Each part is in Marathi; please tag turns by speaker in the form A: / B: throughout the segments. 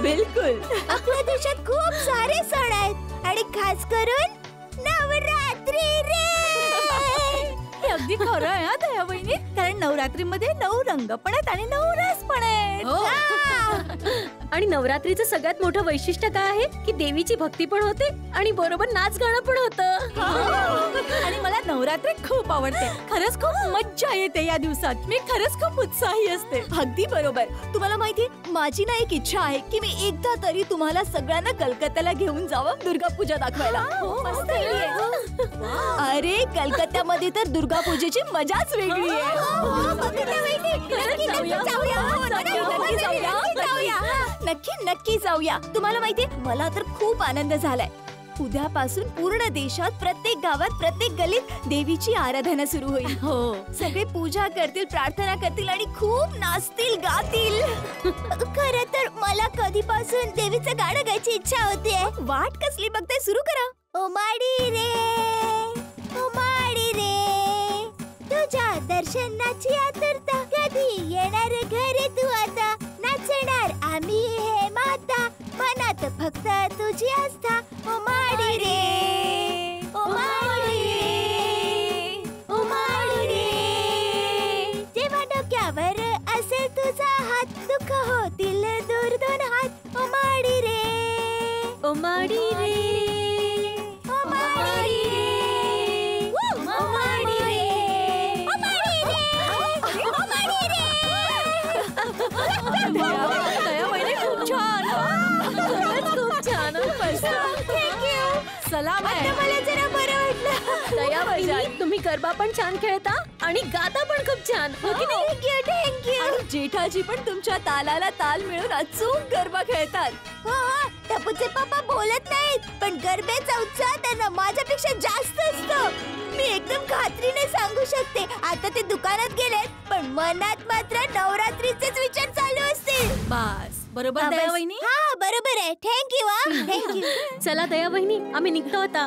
A: बिलकुल.
B: आपल्या देशात खूप सारे सण आहेत आणि खास करून नवरात्री रे.
A: हे अगदी खरं आहे हा दया वहिनी. कारण नवरात्रीमध्ये 9 रंग पण आहेत आणि 9 रस पण आहेत.
C: आणि नवरात्रीचं सगळ्यात मोठं वैशिष्ट्य काय आहे की देवीची भक्ती पण होते आणि बरोबर नाच गाणं पण होतं.
A: आणि मला नवरात्री खूप आवडते. खरंच खूप मज्जा येते या दिवसात. मी खरंच खूप उत्साही असते.
B: अगदी बरोबर. तुम्हाला माहिती माझी ना एक इच्छा आहे की मी एकदा तरी तुम्हाला सगळ्यांना कलकत्त्याला घेऊन जावं दुर्गा पूजा दाखवायला.
A: मस्त आहे.
B: अरे कलकत्त्यामध्ये तर दुर्गा पूजेची मजाच वेगळी आहे. नक्की जाऊया. तुम्हाला माहितीये मला तर खूप आनंद झालाय. उद्यापासून पूर्ण देशात प्रत्येक गावात प्रत्येक गलीत देवीची आराधना सुरू होईल.
A: हो.
B: सगळे पूजा करतील, प्रार्थना करतील आणि खूप नाचतील, गातील. खरं तर मला कधीपासून देवीचं गाणं गायची इच्छा होतीये. वाट कसली बघताय, सुरू करा. ओ माडी रे, ओ माडी रे, तुझ्या दर्शनाची आतुरता, कधी येणार घरी तू आता, नाचणार आम्ही हे माता, मनात फक्त तुझी आस्था. ओ माडी रे, ओ माडी रे, ओ माडी रे, जेव्हा डोक्यावर असेल तुझा हात, दुःख होतील दूर 2 हात. ओ माडी रे,
C: ओ माडी रे,
B: ओ माडी रे, ओ माडी रे, ओ माडी रे, ओ माडी रे.
A: दया वहिनी खूप छान.
C: खूप छान.
B: थँक्यू.
A: सलाम
B: आता
A: आहे.
B: मला जरा बरं वाटलं.
C: दया वहिनी, तुम्ही गरबा पण छान खेळता आणि गाता पण खूप छान, हो की नाही?
B: थँक्यू.
A: आणि जेठाजी पण तुमच्या तालाला ताल मिळून अचूक गरबा खेळतात.
B: टपूचे पप्पा बोलत नाहीत पण गरब्याचा उत्साह त्यांना माझ्यापेक्षा जास्त असतो. मी एकदम खात्रीने सांगू शकते. आता ते दुकानात गेलेत पण मनात मात्र नवरात्रीचेच विचार चालू असतील.
A: बस बरोबर दया वहिनी.
B: हा बरोबर आहे. थँक्यू. थँक्यू.
C: चला दया वहिनी, आम्ही निघतो आता.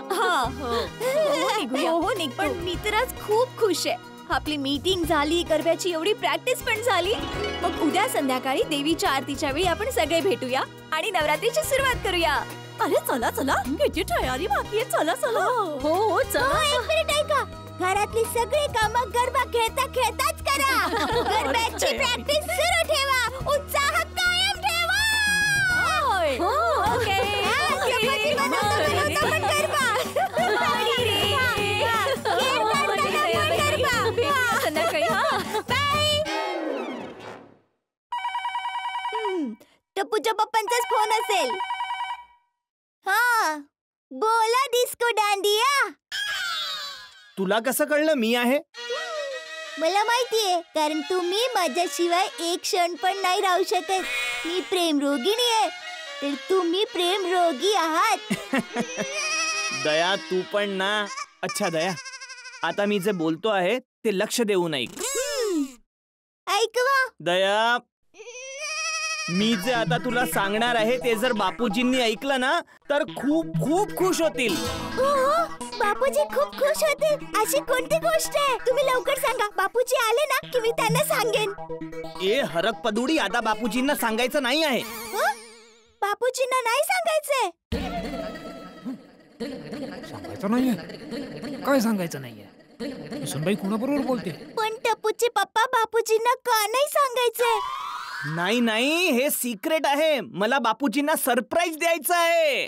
B: हो निघ. पण मी तर आज खूप खुश आहे. आपली मीटिंग झाली, गरब्याची एवढी प्रॅक्टिस पण झाली. मग उद्या संध्याकाळी देवीच्या आरतीच्या वेळी आपण सगळे भेटूया आणि नवरात्रीची सुरुवात करूया.
A: अरे चला चला, किती तयारी बाकी आहे. चला चला.
C: हो हो चला.
B: एक मिनिट ऐका. घरातली सगळी कामं गरबा खेळता खेळताच करा. गरब्याची प्रॅक्टिस सुरू ठेवा. उत्साह कायम ठेवा.
C: हो.
A: ओके.
B: चपाती बनवता पण गरबा.
A: संध्याकाळी.
B: टप्पूच्या पप्पांचाच फोन असेल. हा बोला डिस्को दांडिया.
D: तुला कसं कळलं मी आहे?
B: मला माहितीये कारण तुम्ही माझ्याशिवाय एक क्षण पण नाही राहू शकत. मी प्रेम रोगिणी आहे तर तुम्ही प्रेम रोगी आहात.
D: दया तू पण ना. अच्छा दया, आता मी जे बोलतो आहे ते लक्ष देऊन ऐक.
B: ऐकवा.
D: दया, मी जे आता तुला सांगणार आहे ते जर बापूजींनी ऐकलं ना तर खूप खूप खुश होतील.
B: बापूजी खूप खुश होतील. अशी कोणती गोष्ट आहे? तुम्ही लवकर सांगा. बापूजी आले ना की मी त्यांना सांगेन.
D: ए हरक पदुडी, आता बापूजींना सांगायचं नाही आहे.
B: बापूजींना नाही सांगायचंय.
E: सांगायचं नाहीये? काय सांगायचं नाहीये? सुनबाई कोणाबरोबर बोलते?
B: पण टपूचे पप्पा बापूजींना का नाही सांगायचंय?
D: नाही नाही, हे सिक्रेट आहे. मला बापूजींना सरप्राईज द्यायचं आहे.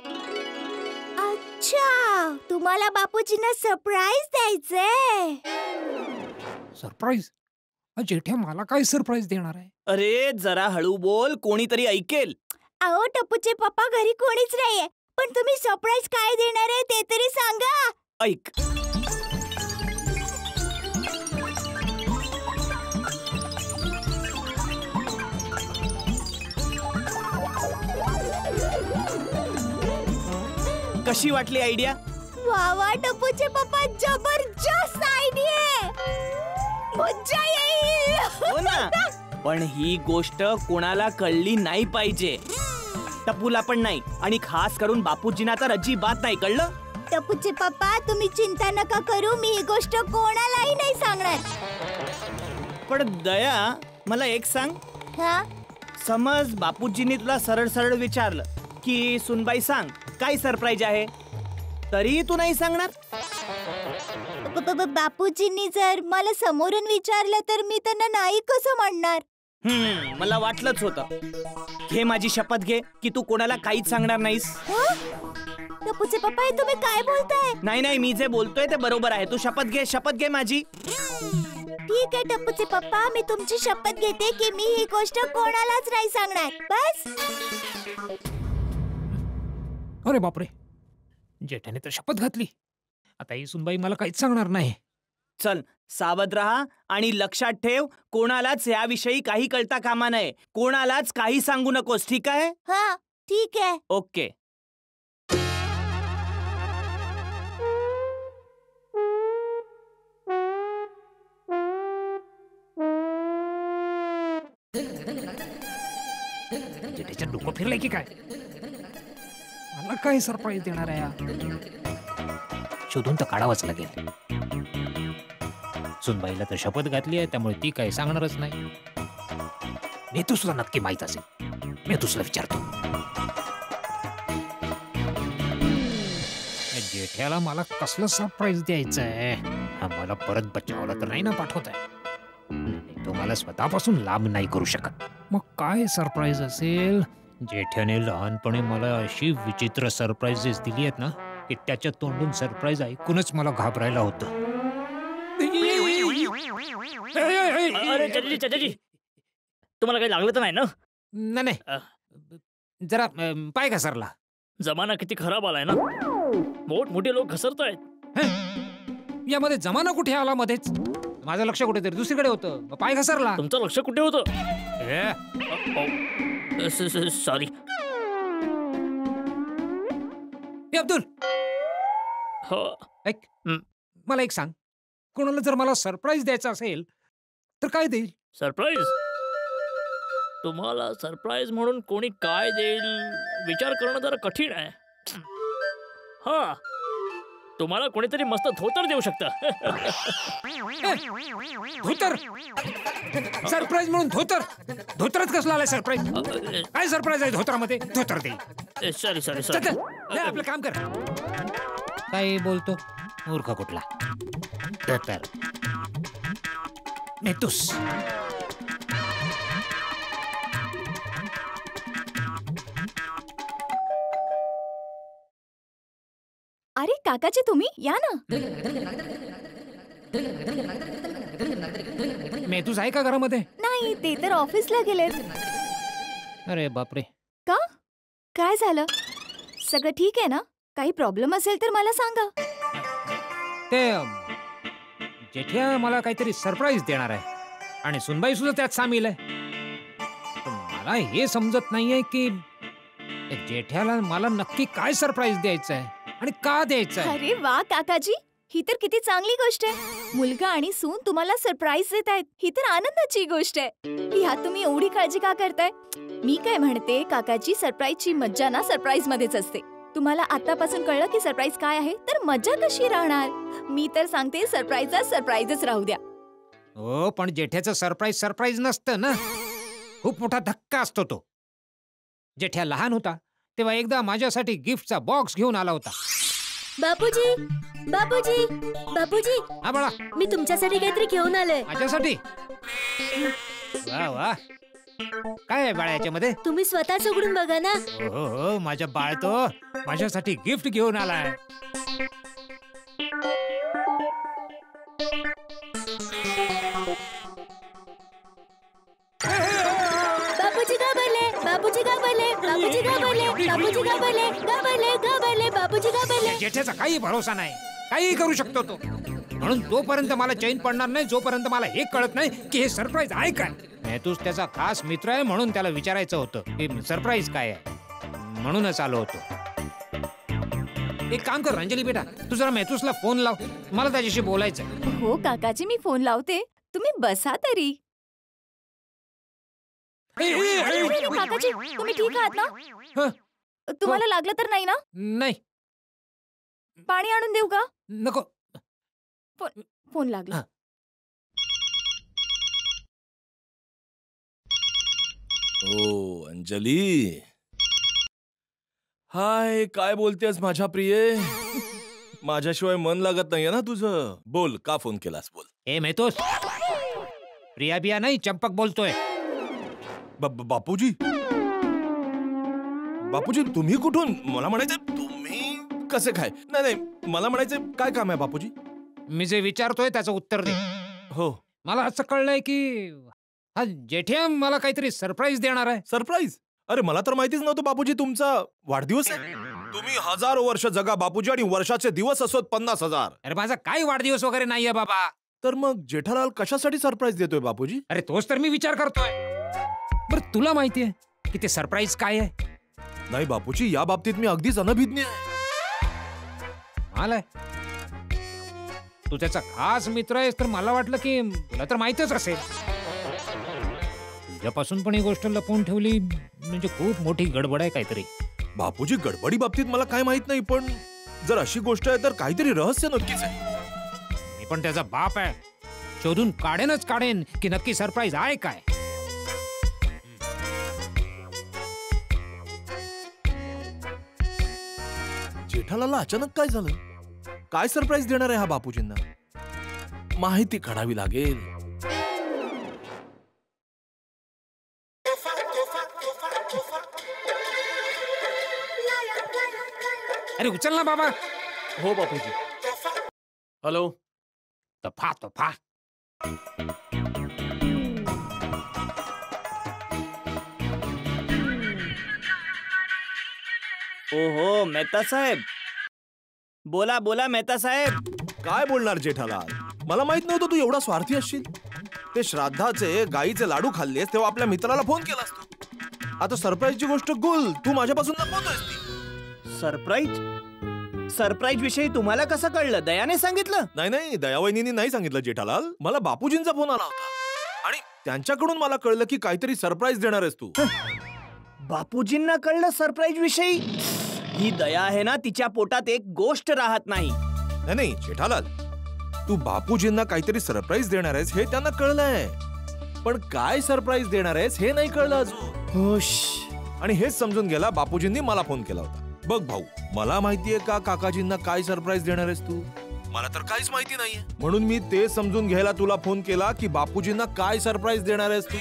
B: अच्छा, तुम्हाला बापूजींना सरप्राईज द्यायचंय.
E: सरप्राईज? जेठ्या मला काय सरप्राईज देणार आहे?
D: अरे जरा हळू बोल, कोणीतरी ऐकेल.
B: अहो टपूचे पप्पा घरी कोणीच नाहीये पण तुम्ही सरप्राईज काय देणार आहे ते तरी सांगा.
D: ऐक. कशी वाटली आयडिया?
B: वा वा टपूचे पप्पा, जबरदस्त आयडिया आहे. मज्जा येईल.
D: हो ना. पण ही गोष्ट कोणाला कळली नाही पाहिजे. टपूला पण नाही आणि खास करून बापूजींना तर अजिबात नाही. कळलं?
B: टपूचे पप्पा तुम्ही चिंता नका करू. मी ही गोष्ट कोणालाही नाही सांगणार.
D: पण दया मला एक सांग.
B: हा
D: समज बापूजींनी तुला सरळ सरळ विचारलं की सुनबाई सांग काय सरप्राईज आहे, तरी तू नाही सांगणार?
B: बापूजींनी जर मला समोरून विचारलं तर मी त्यांना नाही कसं म्हणणार?
D: मला वाटलंच होतं. घे माझी शपथ घे की तू कोणाला काहीच सांगणार नाहीस.
B: टप्पूचे पप्पा हे तुम्ही काय बोलताय?
D: नाही नाही, मी जे बोलतोय ते बरोबर आहे. तू शपथ घे माझी.
B: ठीक आहे टप्पूचे पप्पा, मी तुमची शपथ घेते की मी ही गोष्ट कोणालाच नाही सांगणार. बस.
E: अरे बापरे, जेठाने तर शपथ घातली. आता ही सुनबाई मला काहीच सांगणार नाही.
D: चल सावध राहा आणि लक्षात ठेव, कोणालाच याविषयी काही कळता कामा नये. कोणालाच काही सांगू नकोस, ठीक आहे?
B: हा ठीक आहे.
D: ओके.
E: जेठाच्या डोकं फिरलंय की काय? मला काय सरप्राईज देणार आहे हा? शोधून तर काढावंच लागेल. सुनबाईला तर शपथ घातली आहे, त्यामुळे ती काही सांगणारच नाही. नेतूसला नक्की माहित असेल. नेतूसला विचारतो. जेठ्याला मला कसलं सरप्राईज द्यायचं आहे? हा मला परत बचावला तर नाही ना पाठवत आहे. तो मला स्वतःपासून लांब नाही करू शकत. मग काय सरप्राईज असेल? जेठ्याने लहानपणी मला अशी विचित्र सरप्राईजेस दिली आहेत ना की त्याच्या तोंडून सरप्राईज ऐकूनच मला घाबरायला होतं.
F: अरे चाचाजी, तुम्हाला काही लागलं तर नाही ना?
E: नाही, जरा पाय घसरला.
F: जमाना किती खराब आलाय ना, मोठे लोक घसरतायत.
E: यामध्ये जमाना कुठे आला मध्येच? माझं लक्ष कुठेतरी दुसरीकडे होतं. पाय घसरला.
F: तुमचं लक्ष कुठे होतं? सॉरी.
E: अब्दुल,
F: हो.
E: ऐक, मला एक सांग, कोणाला जर मला सरप्राईज द्यायचा असेल तर काय देईल?
F: सरप्राईज? तुम्हाला सरप्राईज म्हणून कोणी काय देईल विचार करणं जरा कठीण आहे. हा, तुम्हाला कोणीतरी मस्त धोतर देऊ शकतं.
E: धोतर? सरप्राईज म्हणून धोतर? धोतरच कसला आलाय सरप्राईज? काय सरप्राईज आहे धोतरामध्ये? धोतर दे.
F: सॉरी
E: आपलं काम कर. काय बोलतो मूर्ख कुठला? धोतर नेतूस.
A: अरे काकाजी, तुम्ही या ना.
E: नेतूस आहे का घरामध्ये?
A: नाही, ते तर ऑफिसला गेलेत.
E: अरे बापरे.
A: का? काय झालं? सगळं ठीक आहे ना? काही प्रॉब्लेम असेल तर मला सांगा.
E: ते जेठ्या मला काहीतरी सरप्राईज देणार आहे आणि सुनबाई सुद्धा त्यात सामील आहे. पण मला हे समजत नाहीये की जेठ्याला मला नक्की काय सरप्राईज द्यायचं आहे आणि का द्यायचं आहे.
A: अरे वा काकाजी, ही तर किती चांगली गोष्ट आहे. मुलगा आणि सून तुम्हाला सरप्राईज देत आहेत, ही तर आनंदाची गोष्ट आहे. ह्यात तुम्ही एवढी काळजी का करताय? मी काय म्हणते काकाजी, सरप्राईजची मज्जा ना सरप्राईज मध्येच असते. तुम्हाला आतापासून कळलं की सरप्राईज काय आहे, तर मजा कशी राहणार? मी तर सांगते सरप्राईजच राहू द्या.
E: हो, पण जेठ्याचं सरप्राईज नसतं ना. खूप मोठा धक्का असतो तो. जेठ्या लहान होता तेव्हा एकदा माझ्यासाठी गिफ्टचा बॉक्स घेऊन आला होता.
C: बापूजी, बापूजी, बापूजी,
E: हा बाळा,
C: मी तुमच्यासाठी काहीतरी घेऊन आलोय.
E: माझ्यासाठी? वा वा, काय आहे बाळा याच्यामध्ये?
C: तुम्ही स्वतःच उघडून बघा ना.
E: हो हो, माझा बाळ तो माझ्यासाठी गिफ्ट घेऊन आलाय.
C: बापूजी घाबरले, बापूजी घाबरले, बापूजी घाबरले, बापूजी घाबरले, घाबरले, बापूजी घाबरले.
E: जेठ्याचा काही भरोसा नाही, काही करू शकतो तो. म्हणून तोपर्यंत मला चैन पडणार नाही जोपर्यंत मला हे कळत नाही की हे सरप्राईज आहे काय. मेहतूस त्याचा खास मित्र आहे म्हणून त्याला विचारायचं होतं की सरप्राईज काय आहे, म्हणूनच आलो होतो. एक काम कर अंजली बेटा, तू जरा मेहतूसला फोन लाव, मला त्याच्याशी बोलायचं.
A: हो काकाजी, मी फोन लावते, तुम्ही बसा तरी. काकाजी, तुम्ही ठीक आहात ना? तुम्हाला लागलं तर नाही ना?
E: नाही.
A: पाणी आणून देऊ का?
E: नको.
A: फोन लागला.
G: ओ अंजली, हाय, काय बोलतेस माझ्या प्रिये? माझ्याशिवाय मन लागत नाहीये ना तुझं. बोल, का फोन केलास? बोल.
E: ए मेहतोस, प्रिया बिया नाही, चंपक बोलतोय.
G: बापूजी, बापूजी तुम्ही कुठून? मला म्हणायचं तुम्ही कसे काय? नाही नाही, मला म्हणायचं काय काम आहे बापूजी?
E: मी जे विचारतोय त्याचं उत्तर दे.
G: हो,
E: मला असं कळलंय की हा जेठ्या मला काहीतरी सरप्राईज देणार आहे.
G: सरप्राईज? अरे मला तर माहितीच नव्हतं बापूजी तुमचा वाढदिवस आहे. तुम्ही 1000 वर्ष जगा बापूजी, आणि वर्षाचे दिवस असोत 50,000.
E: अरे माझा काही वाढदिवस वगैरे नाहीये बाबा.
G: तर मग जेठालाल कशासाठी सरप्राईज देतोय बापूजी?
E: अरे तोच तर मी विचार करतोय. बरं तुला माहितीये की ते सरप्राईज काय आहे?
G: नाही बापूजी, या बाबतीत मी अगदीच अनभिज्ञ आहे.
E: आलाय तू त्याचा खास मित्र आहेस, तर मला वाटलं की तुला तर माहितच असेल. तुझ्यापासून पण ही गोष्ट लपवून ठेवली म्हणजे खूप मोठी गडबड आहे काहीतरी.
G: बापूजी, गडबडी बाबतीत मला काय माहित नाही, पण जर अशी गोष्ट आहे तर काहीतरी रहस्य नक्कीच आहे.
E: मी पण त्याचा बाप आहे, शोधून काढेन की नक्की सरप्राईज आहे काय.
G: जेठालाला अचानक काय झालं? काय सरप्राईज देणार आहे हा बापूजींना? माहिती काढावी लागेल.
E: अरे उचल ना बाबा.
D: हो बापूजी. हॅलो.
E: तोफा.
D: ओहो मेहता साहेब, बोला बोला मेहता साहेब.
G: काय बोलणार जेठालाल? मला माहित नव्हतं तू एवढा स्वार्थी असशील. ते श्राद्धाचे गाईचे लाडू खाल्लेस तेव्हा आपल्या मित्राला फोन केलास तू. आता सरप्राईजची गोष्ट गुल तू माझ्यापासून लपवतोयस ती.
D: सरप्राईज विषयी तुम्हाला कसं कळलं? दयाने सांगितलं?
G: नाही, दयावहिनींनी नाही सांगितलं जेठालाल. मला बापूजींचा फोन आला होता आणि त्यांच्याकडून मला कळलं की काहीतरी सरप्राईज देणार आहेस तू.
D: बापूजींना कळलं सरप्राईज विषयी? ही दया आहे ना, तिच्या पोटात एक गोष्ट राहत नाही.
G: नाही जेठालाल, तू बापूजींना काहीतरी सरप्राईज देणार आहेस हे त्यांना कळलंय, पण काय सरप्राईज देणार आहेस हे नाही कळलं अजून. आणि हेच समजून गेला बापूजींनी मला फोन केला होता. बघ भाऊ, मला माहितीये का काकाजींना काय सरप्राईज देणार आहेस तू? मला तर काहीच माहिती नाहीये, म्हणून मी ते समजून घ्यायला तुला फोन केला की बापूजींना काय सरप्राईज देणार आहेस तू.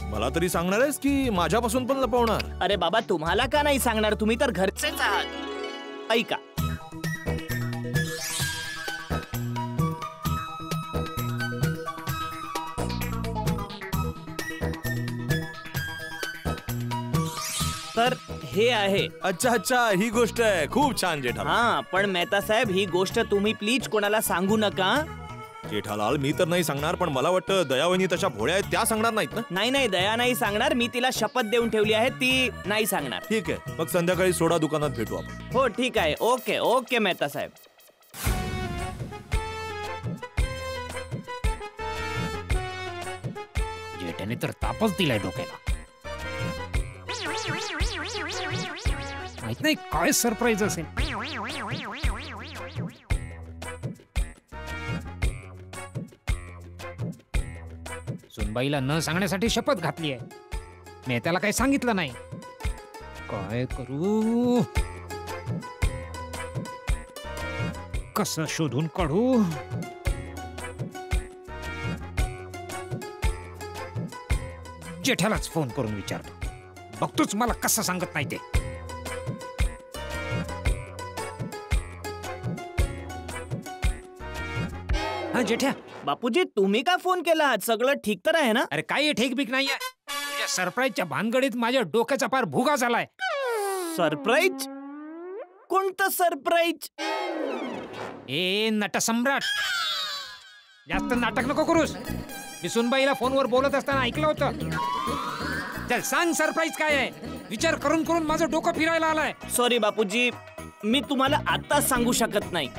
G: मला तरी सांगणार आहेस की माझ्यापासून पण लपवणार?
D: अरे बाबा, तुम्हाला का नाही सांगणार? तुम्ही तर घरचेच आहात. ऐका, तर हे आहे.
G: अच्छा, ही गोष्ट आहे. खूप छान जेठालाल.
D: हा, पण मेहता साहेब, ही गोष्ट तुम्ही प्लीज कोणाला सांगू नका.
G: जेठालाल, मी तर नाही सांगणार, पण मला वाटतं दयावहिनी तशा भोळ्या आहेत, त्या सांगणार नाहीत ना?
D: नाही, दया नाही सांगणार. मी तिला शपथ देऊन ठेवली आहे, ती नाही सांगणार.
G: ठीक आहे, मग संध्याकाळी सोडा दुकानात भेटू आपण.
D: हो ठीक आहे. ओके मेहता साहेब.
E: जेठ्याने तर तापच दिलाय डोक्याला. माहित नाही काय सरप्राईज असेल. सुनबाईला न सांगण्यासाठी शपथ घातली आहे. मी त्याला काही सांगितलं नाही. काय करू? कसं शोधून काढू? जेठ्यालाच फोन करून विचारतो. बघतोच मला कसं सांगत नाही ते. हा जेठ्या.
D: बापूजी, तुम्ही का फोन केला? सगळं ठीक तर आहे ना?
E: अरे काही ठीक बीक नाहीये. तुझ्या सरप्राईजच्या भानगडीत माझ्या डोक्याचा पार भुगा झालाय.
D: सरप्राईज? कोणतं सरप्राईज?
E: ए नटसम्राट, जास्त नाटक नको करूस. मी सुनबाईला फोनवर बोलत असताना ऐकलं होतं. चल सांग, सरप्राईज काय आहे? विचार करून करून माझं डोकं फिरायला आलंय.
D: सॉरी बापूजी, मी तुम्हाला आत्ताच सांगू शकत नाही.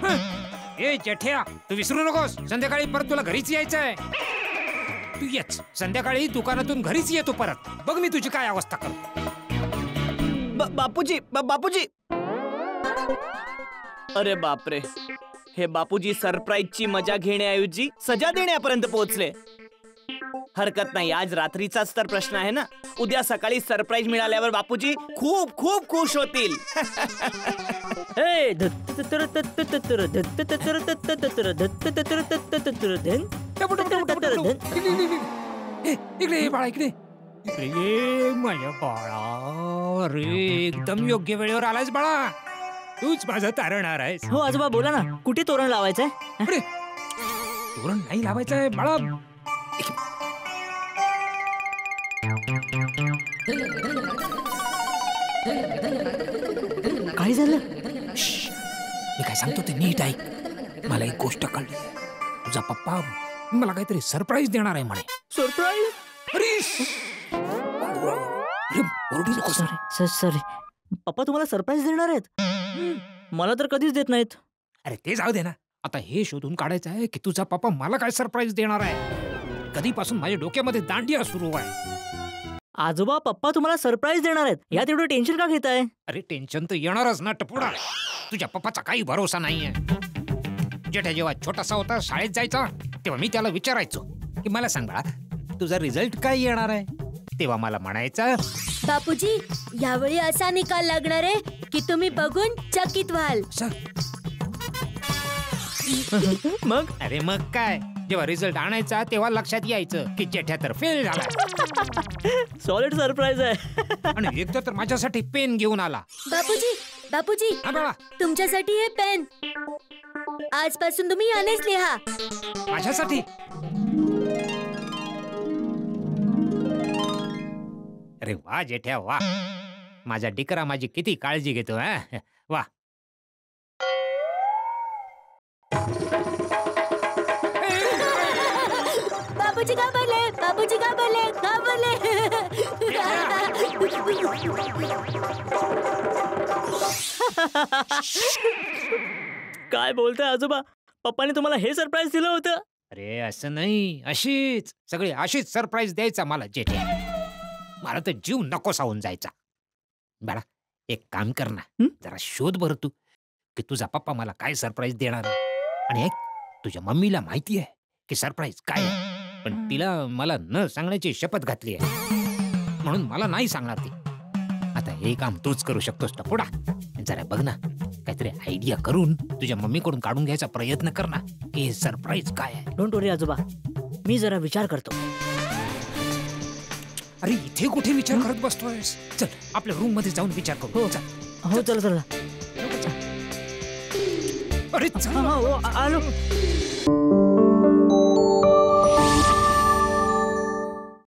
E: ए जेठ्या, तू विसरू नकोस, संध्याकाळी परत तुला घरीच यायचंय. तू येच संध्याकाळी दुकानातून घरीच येतो परत. बघ मी तुझी काय अवस्था करतो.
D: बापूजी. अरे बापरे, हे बापूजी सरप्राईजची मजा घेण्याऐवजी सजा देण्यापर्यंत पोहोचले. हरकत नाही, आज रात्रीचाच तर प्रश्न आहे ना. उद्या सकाळी सरप्राईज मिळाल्यावर बापूजी खूप खूप खुश होतील.
E: इकडे ये बाळा, इकडे इकडे ये माझ्या बाळा. अरे एकदम योग्य वेळेवर आलायस बाळा. तूच माझं तारणहार आहेस.
F: हो आजोबा बोला ना, कुठे तोरण लावायचंय?
E: अरे तोरण नाही लावायचंय बाळा.
F: काय झालं?
E: मी काय सांगतो ते नीट ऐक. मला एक गोष्ट कळली. तुझा पप्पा मला काहीतरी सरप्राईज देणार आहे म्हणे.
F: सरप्राईज?
E: अरे ओरडू नकोस.
F: सॉरी पप्पा तुम्हाला सरप्राईज देणार आहेत? मला तर कधीच देत नाहीत.
E: अरे ते जाऊ दे ना. आता हे शोधून काढायचं आहे की तुझा पप्पा मला काय सरप्राईज देणार आहे. कधीपासून माझ्या डोक्यामध्ये दांडिया सुरू आहे.
F: आजोबा पप्पा तुम्हाला सरप्राईज देणार आहेत, यात एवढं टेन्शन का घेताय?
E: अरे टेन्शन तर येणारच ना टपुडा. तुझ्या पप्पाचा काही भरोसा नाहीये. जेठ्या जेव्हा छोटासा होता शाळेत जायचा तेव्हा मी त्याला विचारायचो की मला सांग बाळा तुझा रिझल्ट काय येणार आहे. तेव्हा मला म्हणायचं
C: बापूजी यावेळी असा निकाल लागणार आहे की तुम्ही बघून चकित व्हाल.
F: मग
E: अरे मग काय, जेव्हा रिझल्ट आणायचा तेव्हा लक्षात यायचं की जेठ्या तर फेल झाला.
F: सॉलिड सरप्राईज आहे.
E: आणि एकदा तर माझ्यासाठी पेन घेऊन आला.
C: बापूजी
E: हा बाळा,
C: तुमच्यासाठी हे पेन. आजपासून तुम्ही यानेच लिहा.
E: माझ्यासाठी? अरे वा जेठ्या वा. माझा डिकरा माझी किती काळजी घेतो. वा.
C: बापूजी का बोले? बापूजी का बोले? का बोले?
F: काय बोलताय आजोबा? पप्पाने तुम्हाला हे सरप्राईज दिलं होतं?
E: अरे असं नाही, अशीच सगळी अशीच सरप्राईज द्यायचा मला जेठ्या. मला तर जीव नकोसा होऊन जायचा. बाळा एक काम कर ना, जरा शोध बरं तू की तुझा पप्पा मला काय सरप्राईज देणार आहे. आणि एक तुझ्या मम्मीला माहिती आहे की सरप्राईज काय आहे, पण तिला मला न सांगण्याची शपथ घातली आहे, म्हणून मला नाही सांगणार ती. आता हे काम तूच करू शकतोस टपुडा. जरा बघ ना, काहीतरी आयडिया करून तुझ्या मम्मीकडून काढून घ्यायचा प्रयत्न कर ना की हे सरप्राईज काय आहे.
F: डोंट वरी आजोबा, मी जरा विचार करतो.
E: अरे इथे कुठे विचार करत बसतोयस? चल आपल्या रूम मध्ये जाऊन विचार करू.
F: हो.
E: चल.
F: हो चला.
E: अरे चल.
F: हो आलो.